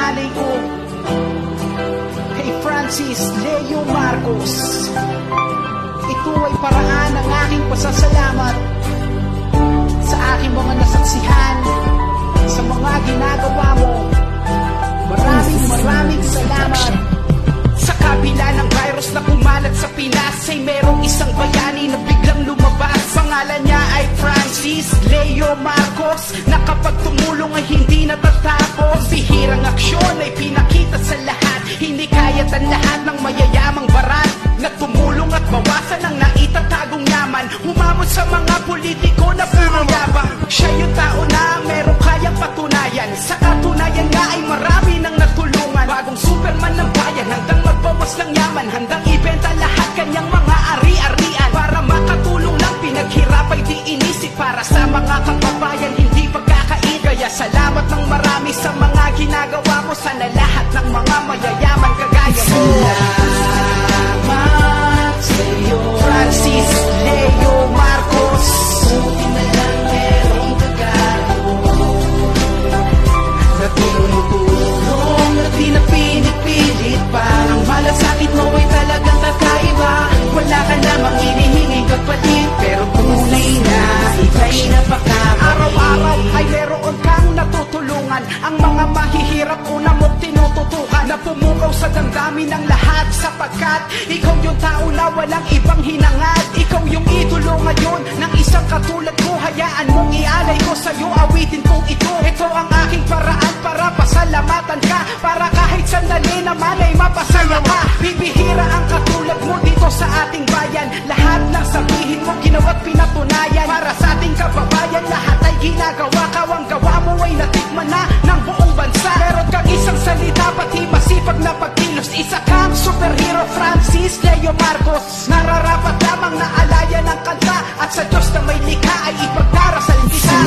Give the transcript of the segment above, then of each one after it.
nanay ko, kay Francis Leo Marcos. Ito ay paraan ng aking pasasalamat sa aking mga nasaksihan, sa mga ginagawa mo. Maraming salamat. Sa kabila ng virus na kumalat sa Pinas, ay merong isang bayani na biglang lumabas. Pangalan niya ay Francis Leo Marcos, na kapag tumulong ay hindi natatapos. Bihirang aksyon ay pinakita sa lahat, hindi kayat ang lahat ng mayayamang barat, na tumulong at bawasan ang naitatagong yaman. Humamon sa mga politiko na puro yabang. Siya yung tao na merong kayang patunayan. Sa katunayan nga ay marami nang natulungan. Bagong Superman ng bayan, hanggang magbawas ng yaman, handang ibenta lahat kanyang mga ari-arian. Para makatulong lang pinaghirap ay di inisip, para sa mga kababayan hindi pagkakain. Kaya salamat ng marami sa mga ginagawa mo. Sana lahat ng mga mayayaman kagaya mo. Salamat sa'yo, Francis Leo Marcos. Buti na lang merong kagaya mo, na tinutulong at di na pinipilit. Parang malasakit mo ay talagang kakaiba. Wala ka namang hinihinging kapalit, pero tunay na ika'y napakabait. Araw-araw ay meron kang natutulungan. Ang mga mahihirap una mo't tinututukan, na pumukaw sa damdamin ng lahat, sapagkat ikaw yung tao na walang ibang hinangad. Ikaw yung idolo ngayon ng isang katulad ko. Hayaan mong ialay ko sa'yo awitin kong ito. Ito ang aking paraan para pasalamatan ka, para kahit sandali naman ay mapasaya ka. Bibihira ang katulad mo dito sa ating bayan. Lahat ng sabihin mo ginawa't pinatunayan. Para sa ating kababayan lahat ay ginagawa. Kawang gawa mo ay natikman na ng buong bansa. Meron kang isang salita pati masipag na pagkilos. Isa kang superhero, Francis Leo Marcos. Nararapat lamang na alaya ng kanta, at sa Diyos na may likha ay ipagdarasal kita.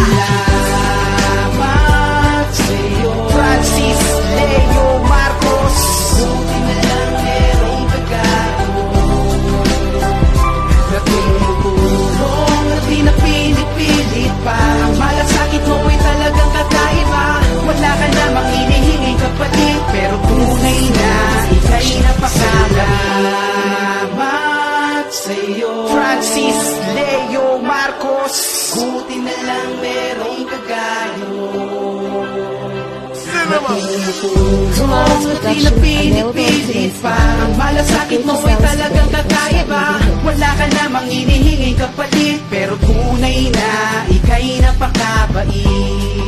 Salamat sa'yo, Francis Leo Marcos. Buti na lang merong kagaya mo, na tinutulong at di na pinipilit. Parang malasakit mo ay talagang kakaiba. Wala ka namang hinihinging kapalit, pero tunay na ika'y napakasalamat sa'yo, Francis Leo Marcos. Buti na lang merong kagaya mo, di na pinipilit. Parang malasakit mo ay talagang kakaiba. Wala ka namang hinihinging kapalit, pero tunay na ika'y napakabait.